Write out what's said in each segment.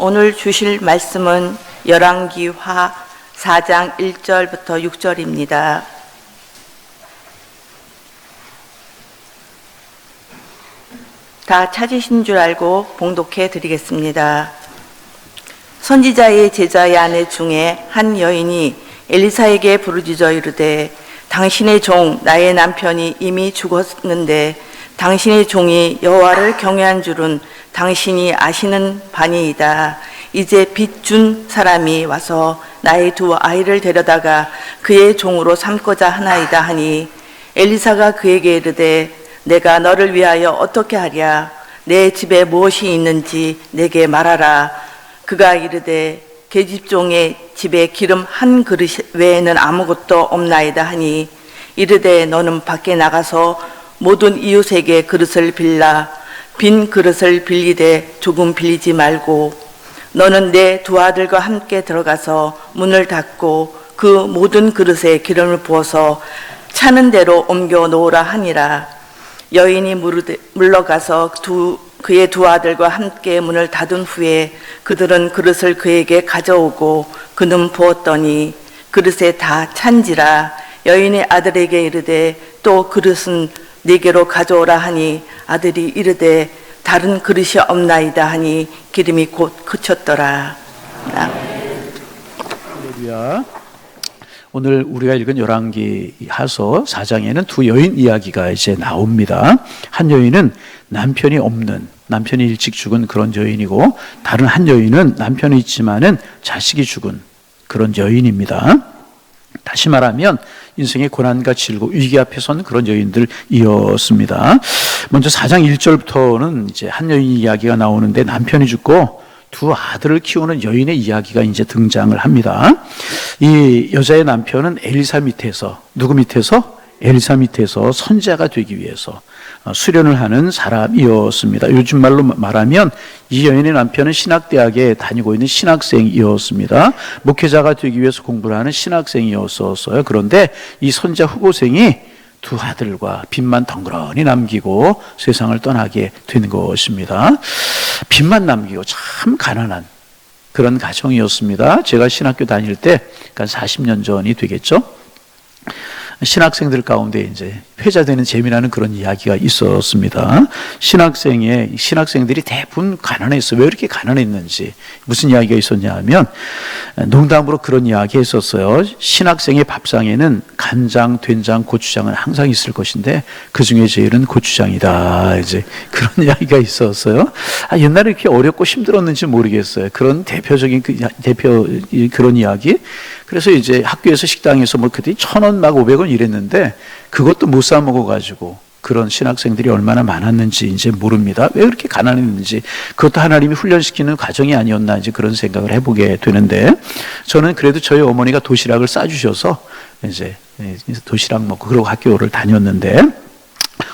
오늘 주실 말씀은 열왕기하 4장 1절부터 6절입니다. 다 찾으신 줄 알고 봉독해 드리겠습니다. 선지자의 제자의 아내 중에 한 여인이 엘리사에게 부르짖어 이르되 당신의 종 나의 남편이 이미 죽었는데 당신의 종이 여호와를 경외한 줄은 당신이 아시는 바니이다. 이제 빚 준 사람이 와서 나의 두 아이를 데려다가 그의 종으로 삼고자 하나이다 하니 엘리사가 그에게 이르되 내가 너를 위하여 어떻게 하랴? 내 집에 무엇이 있는지 내게 말하라. 그가 이르되 계집종의 집에 기름 한 그릇 외에는 아무것도 없나이다 하니 이르되 너는 밖에 나가서 모든 이웃에게 그릇을 빌라. 빈 그릇을 빌리되 조금 빌리지 말고 너는 내 두 아들과 함께 들어가서 문을 닫고 그 모든 그릇에 기름을 부어서 차는 대로 옮겨 놓으라 하니라. 여인이 물러가서 그의 두 아들과 함께 문을 닫은 후에 그들은 그릇을 그에게 가져오고 그는 부었더니 그릇에 다 찬지라. 여인의 아들에게 이르되 또 그릇은 네게로 가져오라 하니 아들이 이르되 다른 그릇이 없나이다 하니 기름이 곧 그쳤더라. 할렐루야. 오늘 우리가 읽은 열왕기하서 4장에는 두 여인 이야기가 이제 나옵니다. 한 여인은 남편이 없는, 남편이 일찍 죽은 그런 여인이고, 다른 한 여인은 남편이 있지만은 자식이 죽은 그런 여인입니다. 다시 말하면 인생의 고난과 질고 위기 앞에 선 그런 여인들이었습니다. 먼저 4장 1절부터는 이제 한 여인 이야기가 나오는데 남편이 죽고 두 아들을 키우는 여인의 이야기가 이제 등장을 합니다. 이 여자의 남편은 엘리사 밑에서, 누구 밑에서? 엘리사 밑에서 선지자가 되기 위해서 수련을 하는 사람이었습니다. 요즘 말로 말하면 이 여인의 남편은 신학대학에 다니고 있는 신학생이었습니다. 목회자가 되기 위해서 공부를 하는 신학생이었어요. 그런데 이 선지자 후보생이 두 아들과 빚만 덩그러니 남기고 세상을 떠나게 된 것입니다. 빚만 남기고 참 가난한 그런 가정이었습니다. 제가 신학교 다닐 때, 그러니까 40년 전이 되겠죠. 신학생들 가운데 이제 회자되는 재미나는 그런 이야기가 있었습니다. 신학생들이 대부분 가난했어요. 왜 이렇게 가난했는지 무슨 이야기가 있었냐 하면 농담으로 그런 이야기 했었어요. 신학생의 밥상에는 간장, 된장, 고추장은 항상 있을 것인데 그 중에 제일은 고추장이다. 이제 그런 이야기가 있었어요. 옛날에 이렇게 어렵고 힘들었는지 모르겠어요. 그런 대표적인 그런 이야기. 그래서 이제 학교에서 식당에서 뭐 그때 1,000원 막 500원 이랬는데 그것도 못 사 먹어가지고 그런 신학생들이 얼마나 많았는지 이제 모릅니다. 왜 그렇게 가난했는지 그것도 하나님이 훈련시키는 과정이 아니었나 이제 그런 생각을 해보게 되는데 저는 그래도 저희 어머니가 도시락을 싸주셔서 이제 도시락 먹고 그러고 학교를 다녔는데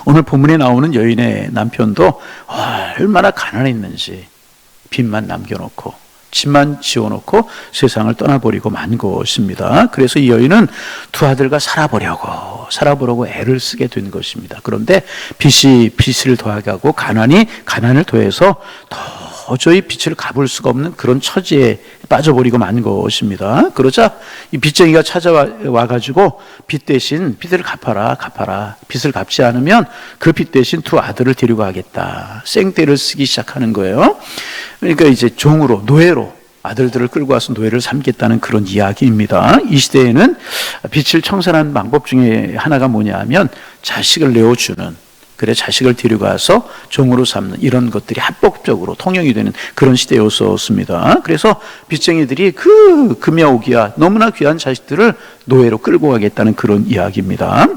오늘 본문에 나오는 여인의 남편도 얼마나 가난했는지 빚만 남겨놓고 집만 지어놓고 세상을 떠나버리고 만 것입니다. 그래서 이 여인은 두 아들과 살아보려고 애를 쓰게 된 것입니다. 그런데 빚이 빚을 더하고 가난이 가난을 더해서 도저히 빚을 갚을 수가 없는 그런 처지에 빠져버리고 만 것입니다. 그러자 이 빚쟁이가 찾아와가지고 빚 대신 빚을 갚아라. 빚을 갚지 않으면 그 빚 대신 두 아들을 데리고 가겠다. 생떼를 쓰기 시작하는 거예요. 그러니까 이제 종으로, 노예로 아들들을 끌고 와서 노예를 삼겠다는 그런 이야기입니다. 이 시대에는 빚을 청산하는 방법 중에 하나가 뭐냐 하면 자식을 내어주는, 그래 자식을 데려가서 종으로 삼는 이런 것들이 합법적으로 통용이 되는 그런 시대였었습니다. 그래서 빚쟁이들이 그 금야오기야 너무나 귀한 자식들을 노예로 끌고 가겠다는 그런 이야기입니다.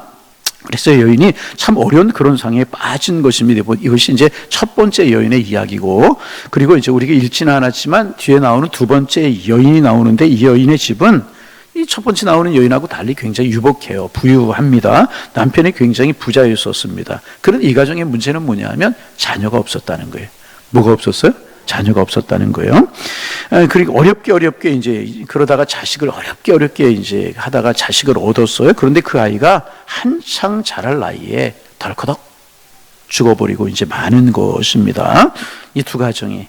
그래서 여인이 참 어려운 그런 상황에 빠진 것입니다. 이것이 이제 첫 번째 여인의 이야기고, 그리고 이제 우리가 읽지는 않았지만 뒤에 나오는 두 번째 여인이 나오는데 이 여인의 집은 이 첫 번째 나오는 여인하고 달리 굉장히 유복해요. 부유합니다. 남편이 굉장히 부자였었습니다. 그런데 이 가정의 문제는 뭐냐 하면 자녀가 없었다는 거예요. 뭐가 없었어요? 자녀가 없었다는 거예요. 그리고 어렵게 이제 그러다가 자식을 어렵게 이제 하다가 자식을 얻었어요. 그런데 그 아이가 한창 자랄 나이에 덜커덕 죽어버리고 이제 많은 것입니다. 이 두 가정이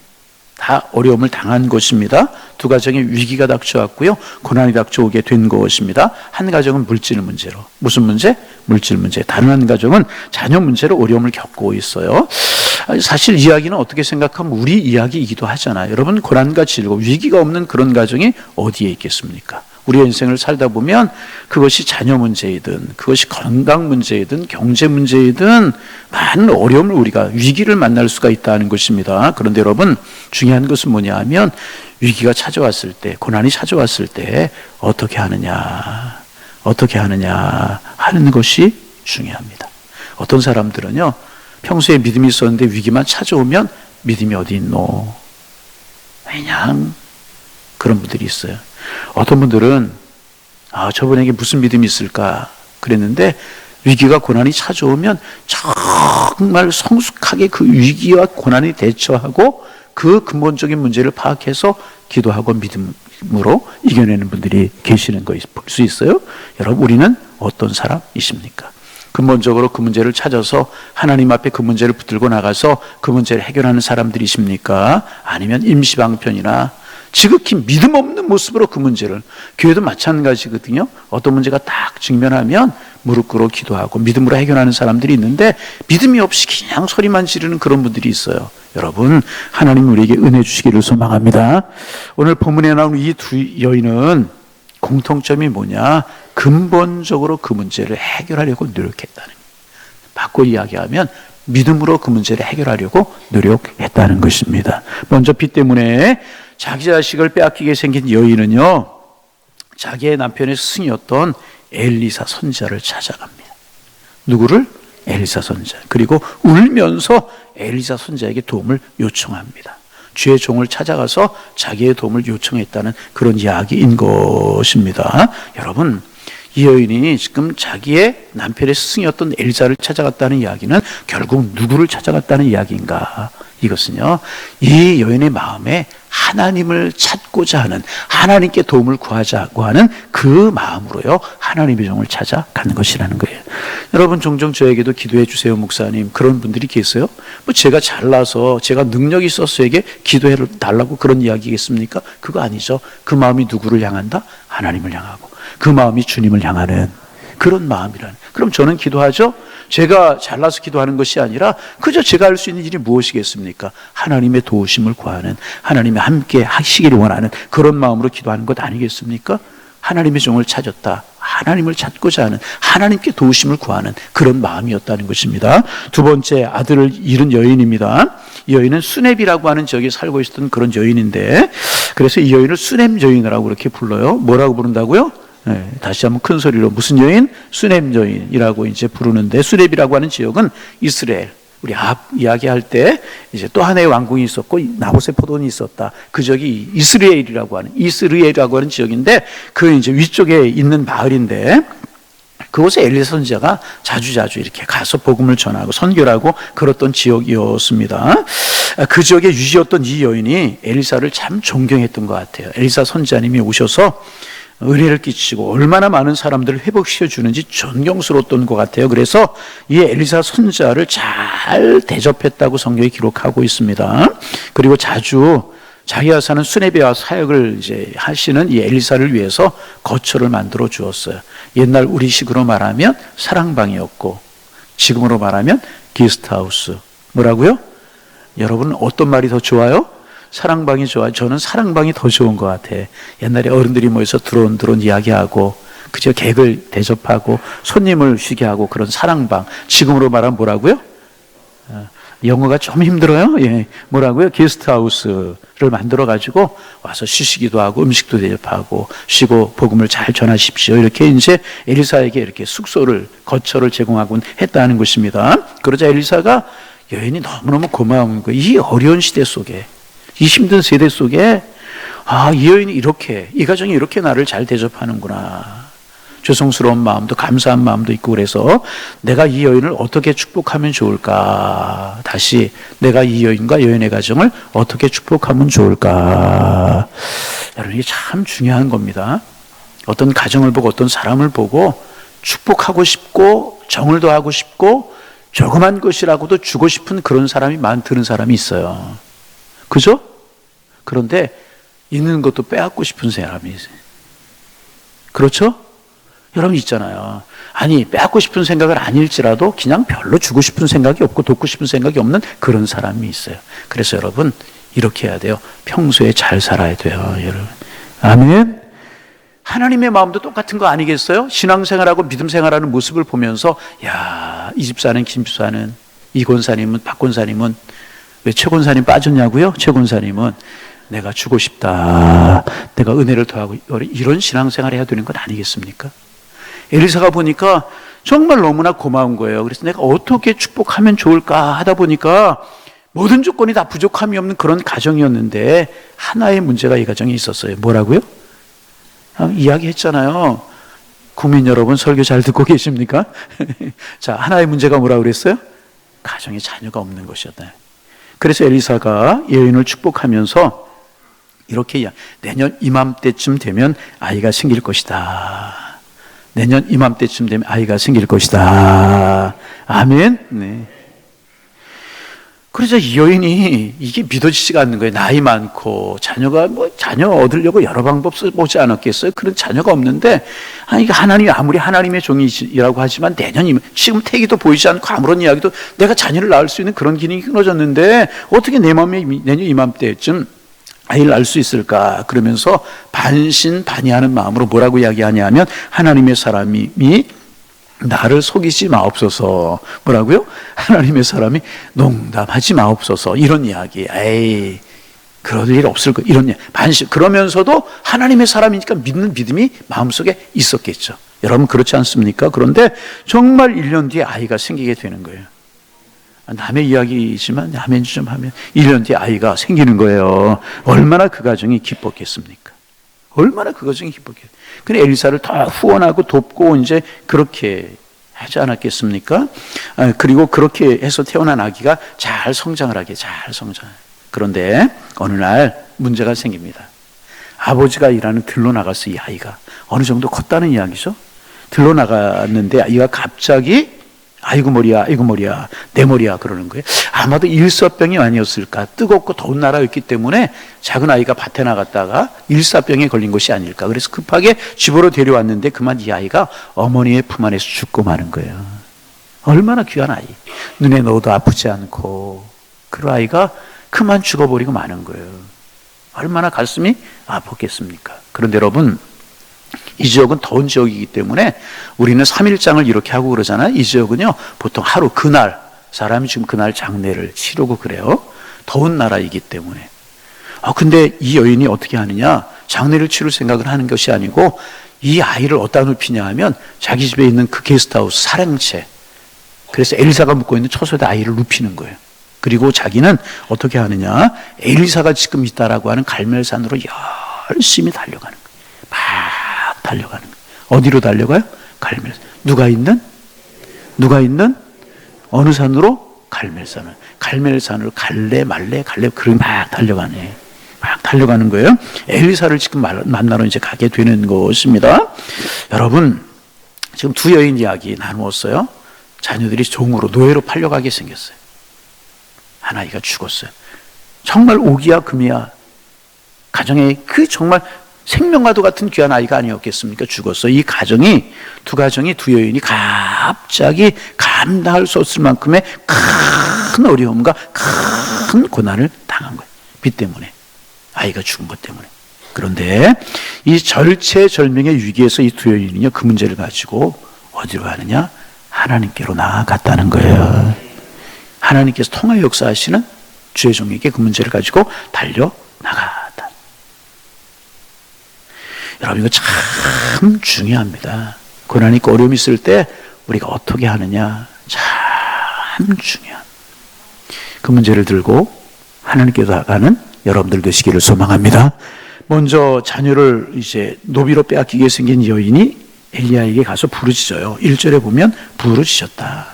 다 어려움을 당한 것입니다. 두 가정에 위기가 닥쳐왔고요. 고난이 닥쳐오게 된 것입니다. 한 가정은 물질 문제로. 무슨 문제? 물질 문제. 다른 한 가정은 자녀 문제로 어려움을 겪고 있어요. 사실 이야기는 어떻게 생각하면 우리 이야기이기도 하잖아요. 여러분, 고난과 즐거움, 위기가 없는 그런 가정이 어디에 있겠습니까? 우리의 인생을 살다 보면 그것이 자녀 문제이든 그것이 건강 문제이든 경제 문제이든 많은 어려움을 우리가 위기를 만날 수가 있다는 것입니다. 그런데 여러분, 중요한 것은 뭐냐 하면 위기가 찾아왔을 때, 고난이 찾아왔을 때 어떻게 하느냐 하는 것이 중요합니다. 어떤 사람들은요, 평소에 믿음이 있었는데 위기만 찾아오면 믿음이 어디 있노? 그냥 그런 분들이 있어요. 어떤 분들은 저분에게 무슨 믿음이 있을까 그랬는데 위기가 고난이 찾아오면 정말 성숙하게 그 위기와 고난에 대처하고 그 근본적인 문제를 파악해서 기도하고 믿음으로 이겨내는 분들이 계시는 거 볼 수 있어요. 여러분, 우리는 어떤 사람이십니까? 근본적으로 그 문제를 찾아서 하나님 앞에 그 문제를 붙들고 나가서 그 문제를 해결하는 사람들이십니까? 아니면 임시방편이나 지극히 믿음 없는 모습으로 그 문제를, 교회도 마찬가지거든요. 어떤 문제가 딱 직면하면 무릎 꿇어 기도하고 믿음으로 해결하는 사람들이 있는데 믿음이 없이 그냥 소리만 지르는 그런 분들이 있어요. 여러분, 하나님 우리에게 은혜 주시기를 소망합니다. 오늘 본문에 나온 이 두 여인은 공통점이 뭐냐? 근본적으로 그 문제를 해결하려고 노력했다는 거예요. 바꿔 이야기하면 믿음으로 그 문제를 해결하려고 노력했다는 것입니다. 먼저 빚 때문에 자기 자식을 빼앗기게 생긴 여인은요, 자기의 남편의 스승이었던 엘리사 선지자를 찾아갑니다. 누구를? 엘리사 선지자. 그리고 울면서 엘리사 선지자에게 도움을 요청합니다. 주의 종을 찾아가서 자기의 도움을 요청했다는 그런 이야기인 것입니다. 여러분, 이 여인이 지금 자기의 남편의 스승이었던 엘리사를 찾아갔다는 이야기는 결국 누구를 찾아갔다는 이야기인가? 이것은요, 이 여인의 마음에 하나님을 찾고자 하는, 하나님께 도움을 구하자고 하는 그 마음으로요, 하나님의 종을 찾아가는 것이라는 거예요. 여러분, 종종 저에게도 기도해 주세요, 목사님. 그런 분들이 계세요? 뭐 제가 잘나서, 제가 능력이 있어서에게 기도해 달라고 그런 이야기겠습니까? 그거 아니죠. 그 마음이 누구를 향한다? 하나님을 향하고, 그 마음이 주님을 향하는 그런 마음이라는. 그럼 저는 기도하죠? 제가 잘나서 기도하는 것이 아니라 그저 제가 할 수 있는 일이 무엇이겠습니까? 하나님의 도우심을 구하는, 하나님이 함께 하시기를 원하는 그런 마음으로 기도하는 것 아니겠습니까? 하나님의 종을 찾았다. 하나님을 찾고자 하는, 하나님께 도우심을 구하는 그런 마음이었다는 것입니다. 두 번째, 아들을 잃은 여인입니다. 이 여인은 수넴이라고 하는 지역에 살고 있었던 그런 여인인데, 그래서 이 여인을 수넴 여인이라고 그렇게 불러요. 뭐라고 부른다고요? 네, 다시 한번 큰 소리로, 무슨 여인? 수넴 여인이라고 이제 부르는데, 수넴이라고 하는 지역은 이스라엘, 우리 앞 이야기할 때 이제 또 하나의 왕궁이 있었고 나봇의 포도원이 있었다. 그 지역이 이스라엘이라고 하는 지역인데, 그 이제 위쪽에 있는 마을인데, 그곳에 엘리사 선지자가 자주자주 이렇게 가서 복음을 전하고 선교를 하고 그랬던 지역이었습니다. 그 지역에 유지였던 이 여인이 엘리사를 참 존경했던 것 같아요. 엘리사 선지자님이 오셔서 은혜를 끼치고 얼마나 많은 사람들을 회복시켜 주는지 존경스러웠던 것 같아요. 그래서 이 엘리사 선지자를 잘 대접했다고 성경이 기록하고 있습니다. 그리고 자주 자기가 사는 수네베와 사역을 이제 하시는 이 엘리사를 위해서 거처를 만들어 주었어요. 옛날 우리식으로 말하면 사랑방이었고, 지금으로 말하면 게스트하우스. 뭐라고요? 여러분, 어떤 말이 더 좋아요? 사랑방이 좋아요. 저는 사랑방이 더 좋은 것 같아. 옛날에 어른들이 모여서 드론 이야기하고 그저 객을 대접하고 손님을 쉬게 하고 그런 사랑방. 지금으로 말하면 뭐라고요? 영어가 좀 힘들어요. 예, 뭐라고요? 게스트하우스를 만들어 가지고 와서 쉬시기도 하고 음식도 대접하고 쉬고 복음을 잘 전하십시오. 이렇게 이제 엘리사에게 이렇게 숙소를, 거처를 제공하곤 했다는 것입니다. 그러자 엘리사가 여인이 너무너무 고마운 거예요. 이 어려운 시대 속에, 이 힘든 세대 속에, 이 여인이 이렇게, 이 가정이 이렇게 나를 잘 대접하는구나. 죄송스러운 마음도 감사한 마음도 있고, 그래서 내가 이 여인을 어떻게 축복하면 좋을까? 다시 내가 이 여인과 여인의 가정을 어떻게 축복하면 좋을까? 여러분, 이게 참 중요한 겁니다. 어떤 가정을 보고 어떤 사람을 보고 축복하고 싶고 정을 더하고 싶고 조그만 것이라고도 주고 싶은 그런 사람이 드는 사람이 있어요. 그죠? 그런데 있는 것도 빼앗고 싶은 사람이 있어요. 그렇죠? 여러분 있잖아요. 아니 빼앗고 싶은 생각은 아닐지라도 그냥 별로 주고 싶은 생각이 없고 돕고 싶은 생각이 없는 그런 사람이 있어요. 그래서 여러분 이렇게 해야 돼요. 평소에 잘 살아야 돼요. 여러분. 아멘. 하나님의 마음도 똑같은 거 아니겠어요? 신앙생활하고 믿음생활하는 모습을 보면서 야, 이 집사는 김 집사는 이 권사님은 박 권사님은 왜 최 권사님 빠졌냐고요? 최 권사님은 내가 주고 싶다. 내가 은혜를 더하고 이런 신앙생활을 해야 되는 건 아니겠습니까? 엘리사가 보니까 정말 너무나 고마운 거예요. 그래서 내가 어떻게 축복하면 좋을까 하다 보니까 모든 조건이 다 부족함이 없는 그런 가정이었는데 하나의 문제가 이 가정에 있었어요. 뭐라고요? 이야기했잖아요. 국민 여러분 설교 잘 듣고 계십니까? 자, 하나의 문제가 뭐라고 그랬어요? 가정에 자녀가 없는 것이었다. 그래서 엘리사가 여인을 축복하면서 이렇게 내년 이맘때쯤 되면 아이가 생길 것이다. 내년 이맘때쯤 되면 아이가 생길 것이다. 아멘. 네. 그래서 이 여인이 이게 믿어지지가 않는 거예요. 나이 많고 자녀가 자녀 얻으려고 여러 방법 써보지 않았겠어요? 그런 자녀가 없는데 아니 하나님이 아무리 하나님의 종이라고 하지만 내년이면 지금 태기도 보이지 않고 아무런 이야기도 내가 자녀를 낳을 수 있는 그런 기능이 끊어졌는데 어떻게 내 마음에 내년 이맘때쯤 아이를 낳을 수 있을까? 그러면서 반신반의하는 마음으로 뭐라고 이야기하냐 하면 하나님의 사람이 나를 속이지 마옵소서. 뭐라고요? 하나님의 사람이 농담하지 마옵소서. 이런 이야기. 에이, 그럴 일 없을 거. 이런 이야기. 그러면서도 하나님의 사람이니까 믿는 믿음이 마음속에 있었겠죠. 여러분 그렇지 않습니까? 그런데 정말 1년 뒤에 아이가 생기게 되는 거예요. 남의 이야기지만 아멘 좀 하면 1년 뒤에 아이가 생기는 거예요. 얼마나 그 가정이 기뻤겠습니까? 얼마나 그 가정이 기뻤겠어요. 근데 엘리사를 더 후원하고 돕고 이제 그렇게 하지 않았겠습니까? 그리고 그렇게 해서 태어난 아기가 잘 성장을 하게 잘 성장해요. 그런데 어느 날 문제가 생깁니다. 아버지가 일하는 들로 나갔어. 이 아이가 어느 정도 컸다는 이야기죠. 들로 나갔는데 아이가 갑자기 아이고 머리야 내 머리야 그러는 거예요. 아마도 일사병이 아니었을까. 뜨겁고 더운 나라였기 때문에 작은 아이가 밭에 나갔다가 일사병에 걸린 것이 아닐까. 그래서 급하게 집으로 데려왔는데 그만 이 아이가 어머니의 품 안에서 죽고 마는 거예요. 얼마나 귀한 아이. 눈에 넣어도 아프지 않고 그 아이가 그만 죽어버리고 마는 거예요. 얼마나 가슴이 아팠겠습니까? 그런데 여러분 이 지역은 더운 지역이기 때문에 우리는 3일장을 이렇게 하고 그러잖아요. 이 지역은요 보통 하루 그날 사람이 지금 그날 장례를 치르고 그래요. 더운 나라이기 때문에. 근데 이 여인이 어떻게 하느냐, 장례를 치를 생각을 하는 것이 아니고 이 아이를 어디다 눕히냐 하면 자기 집에 있는 그 게스트하우스 사랑채, 그래서 엘리사가 묵고 있는 처소에다 아이를 눕히는 거예요. 그리고 자기는 어떻게 하느냐, 엘리사가 지금 있다라고 하는 갈멜산으로 열심히 달려가는 거예요. 막 달려가는 거예요. 어디로 달려가요? 갈멜산. 누가 있는 어느 산으로? 갈멜산을. 갈멜산을 갈래 말래 그렇게 막 달려가네. 막 달려가는 거예요. 엘리사를 지금 만나러 이제 가게 되는 것입니다. 여러분, 지금 두 여인 이야기 나누었어요. 자녀들이 종으로 노예로 팔려가게 생겼어요. 한 아이가 죽었어요. 정말 오기야 금이야. 가정에 그 정말 생명과도 같은 귀한 아이가 아니었겠습니까? 죽었어요. 이 가정이 두 여인이 갑자기 감당할 수 없을 만큼의 큰 어려움과 큰 고난을 당한 거예요. 빚 때문에. 아이가 죽은 것 때문에. 그런데 이 절체절명의 위기에서 이 두 여인은요, 그 문제를 가지고 어디로 가느냐? 하나님께로 나아갔다는 거예요. 하나님께서 통하여 역사하시는 주의 종에게 그 문제를 가지고 달려나갔다. 여러분, 이거 참 중요합니다. 고난이 있고 어려움이 있을 때 우리가 어떻게 하느냐, 참 중요한. 그 문제를 들고 하나님께로 나가는 여러분들 되시기를 소망합니다. 먼저 자녀를 이제 노비로 빼앗기게 생긴 여인이 엘리야에게 가서 부르짖어요. 1절에 보면 부르짖었다.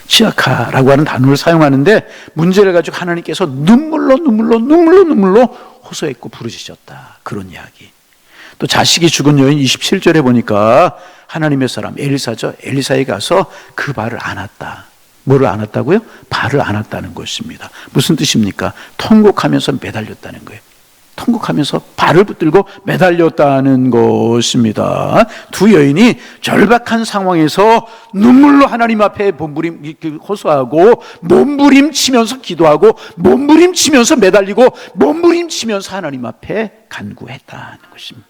치아카라고 하는 단어를 사용하는데 문제를 가지고 하나님께서 눈물로 호소했고 부르짖었다. 그런 이야기. 또 자식이 죽은 여인 27절에 보니까 하나님의 사람 엘리사죠. 엘리사에 가서 그 발을 안았다. 뭐를 안았다고요? 발을 안았다는 것입니다. 무슨 뜻입니까? 통곡하면서 매달렸다는 거예요. 통곡하면서 발을 붙들고 매달렸다는 것입니다. 두 여인이 절박한 상황에서 눈물로 하나님 앞에 호소하고 몸부림치면서 기도하고 몸부림치면서 매달리고 몸부림치면서 하나님 앞에 간구했다는 것입니다.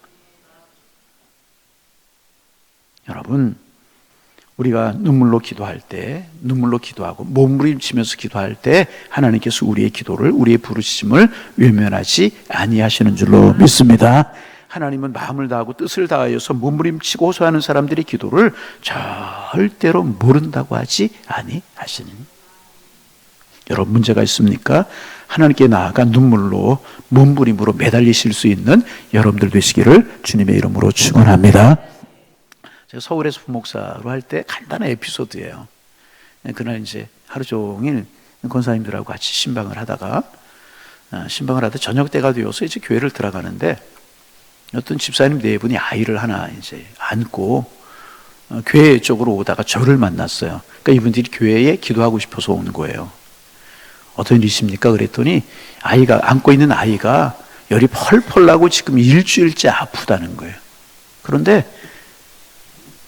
여러분, 우리가 눈물로 기도할 때, 눈물로 기도하고 몸부림치면서 기도할 때 하나님께서 우리의 기도를, 우리의 부르심을 외면하지 아니하시는 줄로 믿습니다. 하나님은 마음을 다하고 뜻을 다하여서 몸부림치고 호소하는 사람들의 기도를 절대로 모른다고 하지 아니하시는. 여러분, 문제가 있습니까? 하나님께 나아가 눈물로 몸부림으로 매달리실 수 있는 여러분들 되시기를 주님의 이름으로 축원합니다. 제가 서울에서 부목사로 할 때 간단한 에피소드예요. 그날 이제 하루 종일 권사님들하고 같이 신방을 하다가 저녁 때가 되어서 이제 교회를 들어가는데 어떤 집사님 네 분이 아이를 하나 이제 안고 교회 쪽으로 오다가 저를 만났어요. 그러니까 이분들이 교회에 기도하고 싶어서 오는 거예요. 어떤 일이십니까? 그랬더니 안고 있는 아이가 열이 펄펄 나고 지금 일주일째 아프다는 거예요. 그런데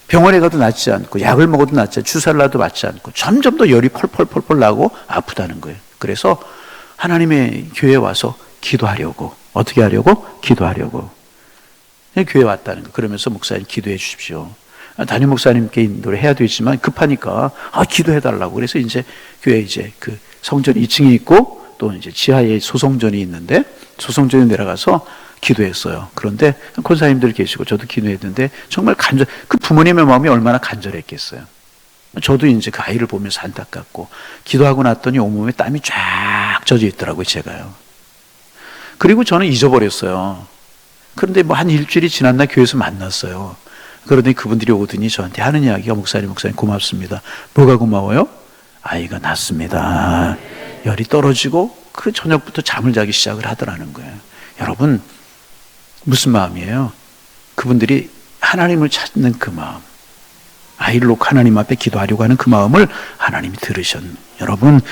병원에 가도 낫지 않고 약을 먹어도 낫지 않고 주사를 놔도 낫지 않고 점점 더 열이 펄펄 나고 아프다는 거예요. 그래서 하나님의 교회에 와서 기도하려고. 어떻게 하려고? 기도하려고. 교회에 왔다는 거예요. 그러면서 목사님 기도해 주십시오. 담임 목사님께 인도를 해야 되지만 급하니까 기도해 달라고. 그래서 이제 교회 이제 그 성전 2층에 있고 또 이제 지하에 소성전이 있는데 소성전에 내려가서 기도했어요. 그런데 권사님들 계시고 저도 기도했는데 정말 그 부모님의 마음이 얼마나 간절했겠어요. 저도 이제 그 아이를 보면서 안타깝고 기도하고 났더니 온몸에 땀이 쫙 젖어 있더라고요, 제가요. 그리고 저는 잊어버렸어요. 그런데 뭐 한 일주일이 지난 날 교회에서 만났어요. 그러더니 그분들이 오더니 저한테 하는 이야기가 목사님 고맙습니다. 뭐가 고마워요? 아이가 낫습니다. 열이 떨어지고 그 저녁부터 잠을 자기 시작을 하더라는 거예요. 여러분, 무슨 마음이에요? 그분들이 하나님을 찾는 그 마음, 아이를 놓고 하나님 앞에 기도하려고 하는 그 마음을 하나님이 들으셨네. 여러분,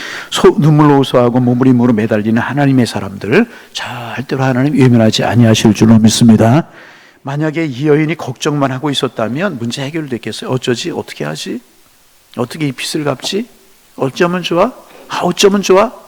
눈물로 호소하고 몸부림으로 매달리는 하나님의 사람들 절대로 하나님 외면하지 아니하실 줄로 믿습니다. 만약에 이 여인이 걱정만 하고 있었다면 문제 해결됐겠어요? 어쩌지? 어떻게 하지? 어떻게 이 빚을 갚지? 어쩌면 좋아? 어쩌면 좋아?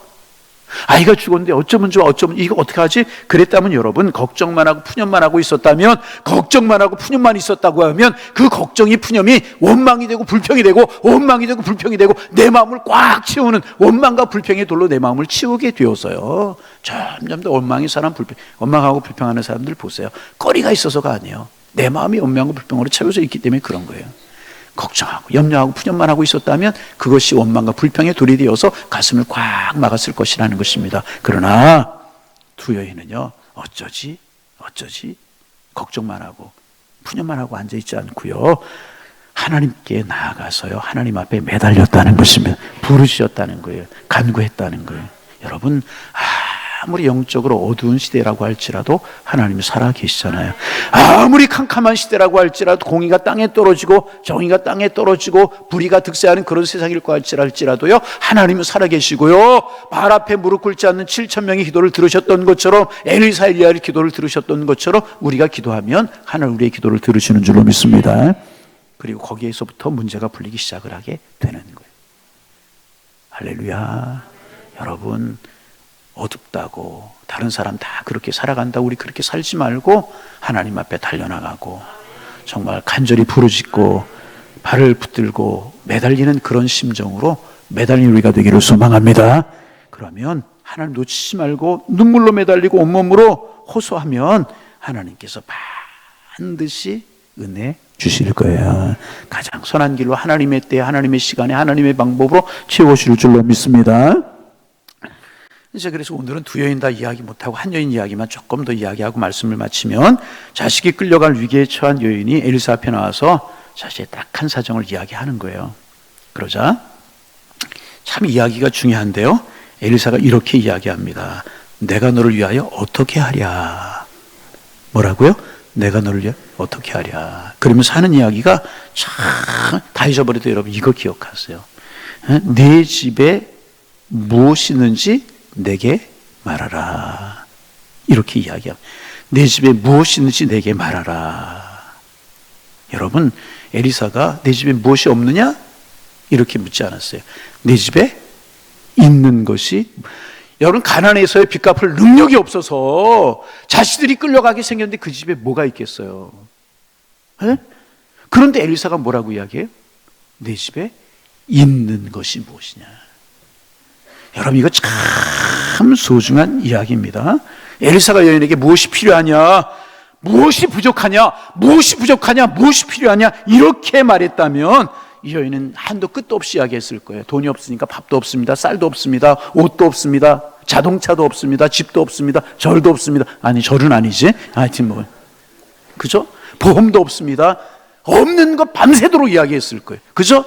아이가 죽었는데 어쩌면 좋아? 이거 어떻게 하지? 그랬다면 여러분, 걱정만 하고 푸념만 하고 있었다면, 걱정만 하고 푸념만 있었다고 하면 그 걱정이 푸념이 원망이 되고 불평이 되고 원망이 되고 불평이 되고 내 마음을 꽉 채우는 원망과 불평의 돌로 내 마음을 치우게 되어서요, 점점 더 원망하고 불평하는 사람들 보세요. 거리가 있어서가 아니에요. 내 마음이 원망과 불평으로 채워져 있기 때문에 그런 거예요. 걱정하고 염려하고 푸념만 하고 있었다면 그것이 원망과 불평의 돌이 되어서 가슴을 꽉 막았을 것이라는 것입니다. 그러나 두 여인은요, 어쩌지 걱정만 하고 푸념만 하고 앉아있지 않고요, 하나님께 나아가서요, 하나님 앞에 매달렸다는 것입니다. 부르셨다는 거예요. 간구했다는 거예요. 여러분, 아무리 영적으로 어두운 시대라고 할지라도 하나님이 살아 계시잖아요. 아무리 캄캄한 시대라고 할지라도 공의가 땅에 떨어지고 정의가 땅에 떨어지고 불의가 득세하는 그런 세상일까 할지라도요, 하나님은 살아 계시고요, 발 앞에 무릎 꿇지 않는 7,000명의 기도를 들으셨던 것처럼, 엘리사 엘리야의 기도를 들으셨던 것처럼 우리가 기도하면 하나님 우리의 기도를 들으시는 줄로 믿습니다. 그리고 거기에서부터 문제가 풀리기 시작을 하게 되는 거예요. 할렐루야. 여러분, 어둡다고 다른 사람 다 그렇게 살아간다고 우리 그렇게 살지 말고 하나님 앞에 달려나가고 정말 간절히 부르짖고 발을 붙들고 매달리는 그런 심정으로 매달리는 우리가 되기를 소망합니다. 그러면 하나님 놓치지 말고 눈물로 매달리고 온몸으로 호소하면 하나님께서 반드시 은혜 주실 거예요. 가장 선한 길로 하나님의 때, 하나님의 시간에, 하나님의 방법으로 채워주실 줄로 믿습니다. 이제 그래서 오늘은 두 여인 다 이야기 못하고 한 여인 이야기만 조금 더 이야기하고 말씀을 마치면, 자식이 끌려갈 위기에 처한 여인이 엘리사 앞에 나와서 자신의 딱한 사정을 이야기하는 거예요. 그러자 참 이야기가 중요한데요, 엘리사가 이렇게 이야기합니다. 내가 너를 위하여 어떻게 하랴. 뭐라고요? 내가 너를 위하여 어떻게 하랴. 그러면서 하는 이야기가 참, 다 잊어버려도 여러분 이거 기억하세요. 내 집에 무엇이 있는지 내게 말하라. 이렇게 이야기합니다. 내 집에 무엇이 있는지 내게 말하라. 여러분, 엘리사가 내 집에 무엇이 없느냐? 이렇게 묻지 않았어요. 내 집에 있는 것이, 여러분, 가난해서의 빚 갚을 능력이 없어서 자식들이 끌려가게 생겼는데 그 집에 뭐가 있겠어요? 네? 그런데 엘리사가 뭐라고 이야기해요? 내 집에 있는 것이 무엇이냐? 여러분, 이거 참 소중한 이야기입니다. 엘리사가 여인에게 무엇이 필요하냐? 무엇이 부족하냐? 무엇이 부족하냐? 무엇이 필요하냐? 이렇게 말했다면 이 여인은 한도 끝도 없이 이야기했을 거예요. 돈이 없으니까 밥도 없습니다. 쌀도 없습니다. 옷도 없습니다. 자동차도 없습니다. 집도 없습니다. 절도 없습니다. 아니, 절은 아니지. 하여튼 뭐, 그죠? 보험도 없습니다. 없는 것 밤새도록 이야기했을 거예요. 그죠?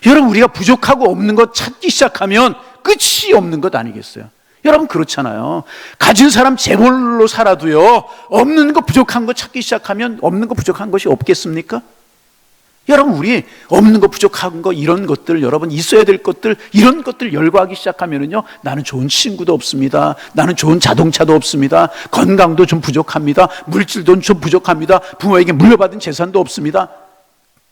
여러분, 우리가 부족하고 없는 것 찾기 시작하면 끝이 없는 것 아니겠어요? 여러분, 그렇잖아요. 가진 사람 재벌로 살아도요, 없는 거 부족한 거 찾기 시작하면 없는 거 부족한 것이 없겠습니까? 여러분, 우리 없는 거 부족한 거 이런 것들, 여러분 있어야 될 것들, 이런 것들 열거하기 시작하면은요, 나는 좋은 친구도 없습니다. 나는 좋은 자동차도 없습니다. 건강도 좀 부족합니다. 물질도 좀 부족합니다. 부모에게 물려받은 재산도 없습니다.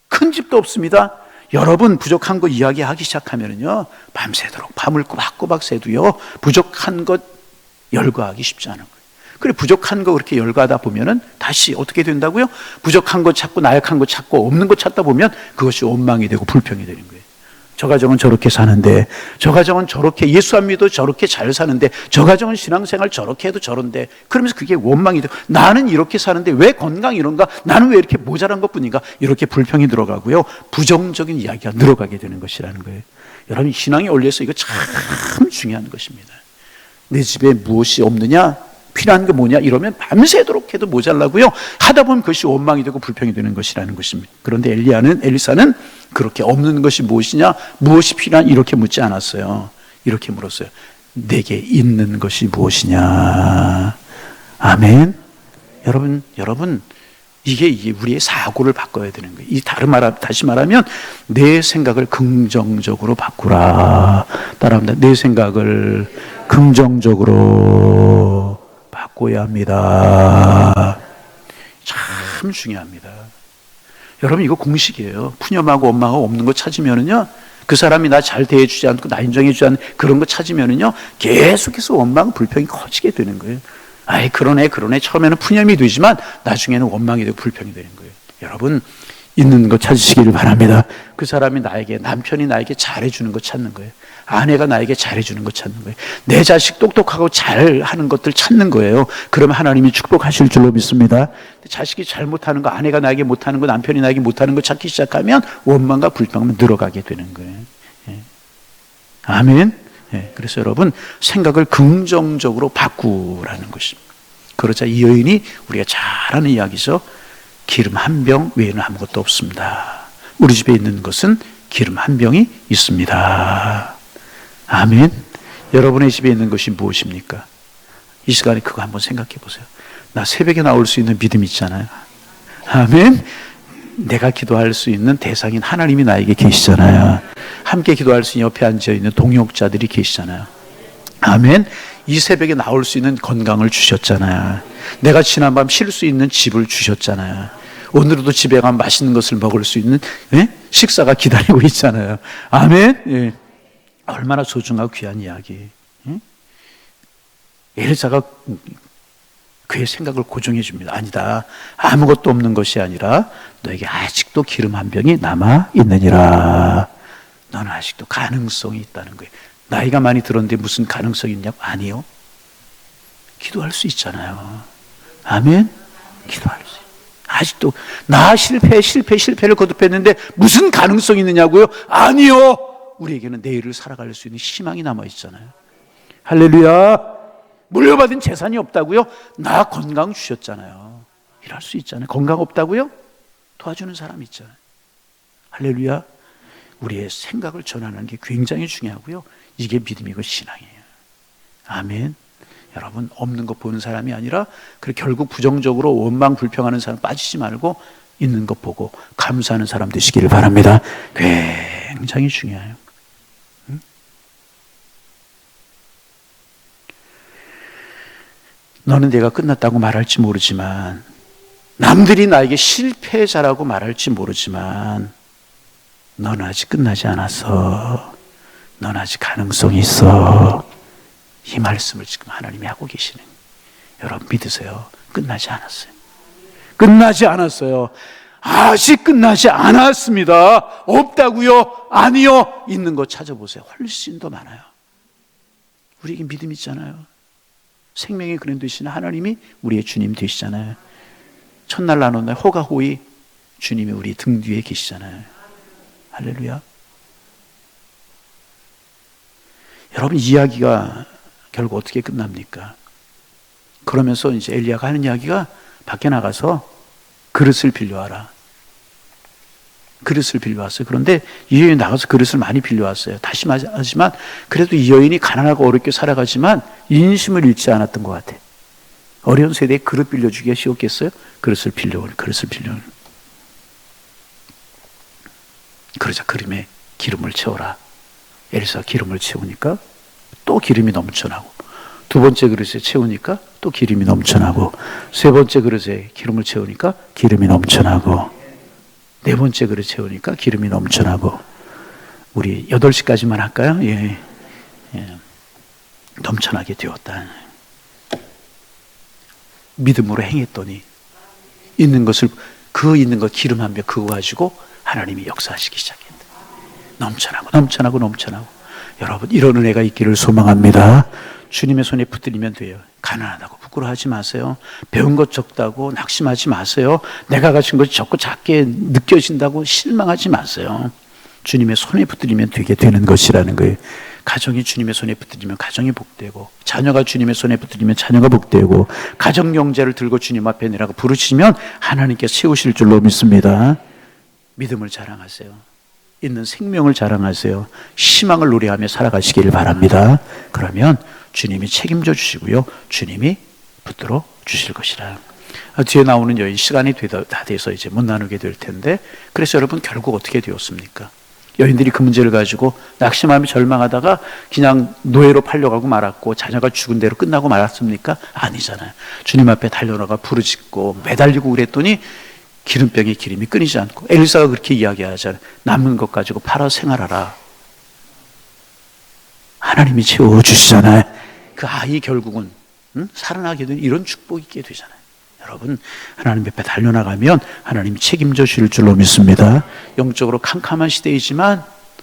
큰 집도 없습니다. 여러분, 부족한 거 이야기하기 시작하면은요, 밤새도록 밤을 꼬박꼬박 새도요, 부족한 것 열거하기 쉽지 않은 거예요. 그래, 부족한 거 그렇게 열거하다 보면은 다시 어떻게 된다고요? 부족한 거 찾고 나약한 거 찾고 없는 거 찾다 보면 그것이 원망이 되고 불평이 되는 거예요. 저 가정은 저렇게 사는데, 저 가정은 저렇게 예수 안 믿어도 저렇게 잘 사는데, 저 가정은 신앙생활 저렇게 해도 저런데, 그러면서 그게 원망이 되고, 나는 이렇게 사는데 왜 건강이 이런가? 나는 왜 이렇게 모자란 것뿐인가? 이렇게 불평이 들어가고요, 부정적인 이야기가 늘어가게 되는 것이라는 거예요. 여러분, 신앙에 올려서 이거 참 중요한 것입니다. 내 집에 무엇이 없느냐? 필요한 게 뭐냐? 이러면 밤새도록 해도 모자라고요, 하다 보면 그것이 원망이 되고 불평이 되는 것이라는 것입니다. 그런데 엘리사는 그렇게 없는 것이 무엇이냐, 무엇이 필요한, 이렇게 묻지 않았어요. 이렇게 물었어요. 내게 있는 것이 무엇이냐? 아멘. 여러분, 이게 우리의 사고를 바꿔야 되는 거예요. 다시 말하면 내 생각을 긍정적으로 바꾸라. 따라합니다. 내 생각을 긍정적으로 바꿔야 합니다. 참 중요합니다. 여러분, 이거 공식이에요. 푸념하고 원망하고 없는 거 찾으면은요, 그 사람이 나 잘 대해주지 않고 나 인정해주지 않는 그런 거 찾으면은요, 계속해서 원망, 불평이 커지게 되는 거예요. 아이, 그러네. 처음에는 푸념이 되지만 나중에는 원망이 되고 불평이 되는 거예요. 여러분, 있는 거 찾으시기를 바랍니다. 그 사람이 남편이 나에게 잘해주는 거 찾는 거예요. 아내가 나에게 잘해주는 거 찾는 거예요. 내 자식 똑똑하고 잘하는 것들 찾는 거예요. 그러면 하나님이 축복하실 줄로 믿습니다. 자식이 잘못하는 거, 아내가 나에게 못하는 거, 남편이 나에게 못하는 거 찾기 시작하면 원망과 불평은 늘어가게 되는 거예요. 예. 아멘. 예. 그래서 여러분, 생각을 긍정적으로 바꾸라는 것입니다. 그러자 이 여인이 우리가 잘 아는 이야기죠. 기름 한 병 외에는 아무것도 없습니다. 우리 집에 있는 것은 기름 한 병이 있습니다. 아멘. 여러분의 집에 있는 것이 무엇입니까? 이 시간에 그거 한번 생각해 보세요. 나 새벽에 나올 수 있는 믿음 있잖아요. 아멘. 내가 기도할 수 있는 대상인 하나님이 나에게 계시잖아요. 함께 기도할 수 있는 옆에 앉아있는 동역자들이 계시잖아요. 아멘. 이 새벽에 나올 수 있는 건강을 주셨잖아요. 내가 지난밤 쉴 수 있는 집을 주셨잖아요. 오늘도 집에 가면 맛있는 것을 먹을 수 있는 식사가 기다리고 있잖아요. 아멘. 예. 얼마나 소중하고 귀한 이야기. 엘리사가 그의 생각을 고정해 줍니다. 아니다. 아무것도 없는 것이 아니라 너에게 아직도 기름 한 병이 남아 있느니라. 너는 아직도 가능성이 있다는 거예요. 나이가 많이 들었는데 무슨 가능성이 있냐고? 아니요. 기도할 수 있잖아요. 아멘. 기도할 수 있어요. 아직도 나 실패를 거듭했는데 무슨 가능성이 있느냐고요? 아니요. 우리에게는 내일을 살아갈 수 있는 희망이 남아 있잖아요. 할렐루야. 물려받은 재산이 없다고요? 나 건강 주셨잖아요. 일할 수 있잖아요. 건강 없다고요? 도와주는 사람 있잖아요. 할렐루야. 우리의 생각을 전하는 게 굉장히 중요하고요. 이게 믿음이고 신앙이에요. 아멘. 여러분, 없는 것 보는 사람이 아니라 결국 부정적으로 원망 불평하는 사람 빠지지 말고 있는 것 보고 감사하는 사람 되시기를 바랍니다. 굉장히 중요해요. 너는 내가 끝났다고 말할지 모르지만, 남들이 나에게 실패자라고 말할지 모르지만, 너는 아직 끝나지 않았어. 넌 아직 가능성이 있어. 이 말씀을 지금 하나님이 하고 계시는, 여러분 믿으세요. 끝나지 않았어요. 끝나지 않았어요. 아직 끝나지 않았습니다. 없다고요? 아니요. 있는 거 찾아보세요. 훨씬 더 많아요. 우리에게 믿음 있잖아요. 생명의 근원 되시는 하나님이 우리의 주님 되시잖아요. 첫날 나눈 날 호가호이 주님이 우리 등 뒤에 계시잖아요. 할렐루야. 여러분, 이야기가 결국 어떻게 끝납니까? 그러면서 이제 엘리야가 하는 이야기가 밖에 나가서 그릇을 빌려와라. 그릇을 빌려왔어요. 그런데 이 여인이 나가서 그릇을 많이 빌려왔어요. 다시 말하지만 그래도 이 여인이 가난하고 어렵게 살아가지만 인심을 잃지 않았던 것 같아요. 어려운 세대에 그릇 빌려주기가 쉬웠겠어요? 그릇을 빌려오는. 그러자 그림에 기름을 채워라. 엘리사가 기름을 채우니까 또 기름이 넘쳐나고, 두 번째 그릇에 채우니까 또 기름이 넘쳐나고, 세 번째 그릇에 기름을 채우니까 기름이 넘쳐나고, 네 번째 그릇 채우니까 기름이 넘쳐나고. 우리 8시까지만 할까요? 예. 넘쳐나게 되었다. 믿음으로 행했더니 있는 것 기름 한 벽 그거 가지고 하나님이 역사하시기 시작했다. 넘쳐나고. 여러분, 이런 은혜가 있기를 소망합니다. 주님의 손에 붙들리면 돼요. 가난하다고 부끄러워하지 마세요. 배운 것 적다고 낙심하지 마세요. 내가 가진 것이 적고 작게 느껴진다고 실망하지 마세요. 주님의 손에 붙들리면 되게 되는 것이라는 거예요. 가정이 주님의 손에 붙들리면 가정이 복되고, 자녀가 주님의 손에 붙들리면 자녀가 복되고, 가정 경제를 들고 주님 앞에 내라고 부르시면 하나님께 세우실 줄로 믿습니다. 믿음을 자랑하세요. 있는 생명을 자랑하세요. 희망을 노래하며 살아가시기를 바랍니다. 그러면 주님이 책임져 주시고요, 주님이 붙들어 주실 것이라. 뒤에 나오는 여인, 시간이 다 돼서 이제 못 나누게 될 텐데, 그래서 여러분 결국 어떻게 되었습니까? 여인들이 그 문제를 가지고 낙심하며 절망하다가 그냥 노예로 팔려가고 말았고, 자녀가 죽은 대로 끝나고 말았습니까? 아니잖아요. 주님 앞에 달려나가 부르짖고 매달리고 그랬더니 기름병에 기름이 끊이지 않고, 엘리사가 그렇게 이야기하잖아요. 남은 것 가지고 팔아 생활하라. 하나님이 채워주시잖아요. 그 아이 결국은 살아나게 되는 이런 축복이 있게 되잖아요. 여러분, 하나님 옆에 달려나가면 하나님이 책임져 주실 줄로 믿습니다. 영적으로 캄캄한 시대이지만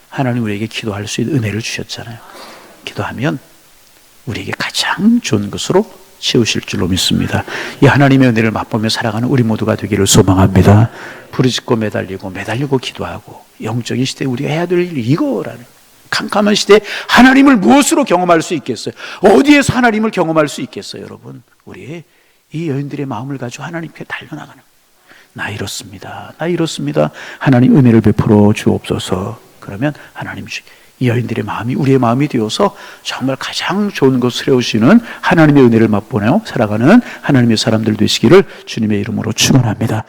하나님 우리에게 기도할 수 있는 은혜를 주셨잖아요. 기도하면 우리에게 가장 좋은 것으로 채우실 줄로 믿습니다. 이 하나님의 은혜를 맛보며 살아가는 우리 모두가 되기를 소망합니다. 부르짖고 매달리고 기도하고, 영적인 시대에 우리가 해야 될 일이 이거라는, 캄캄한 시대에 하나님을 무엇으로 경험할 수 있겠어요? 어디에서 하나님을 경험할 수 있겠어요? 여러분, 우리 이 여인들의 마음을 가지고 하나님께 달려나가는, 나 이렇습니다. 하나님 은혜를 베풀어 주옵소서. 그러면 하나님 이 여인들의 마음이 우리의 마음이 되어서 정말 가장 좋은 것을 해오시는 하나님의 은혜를 맛보며 살아가는 하나님의 사람들 되시기를 주님의 이름으로 축원합니다.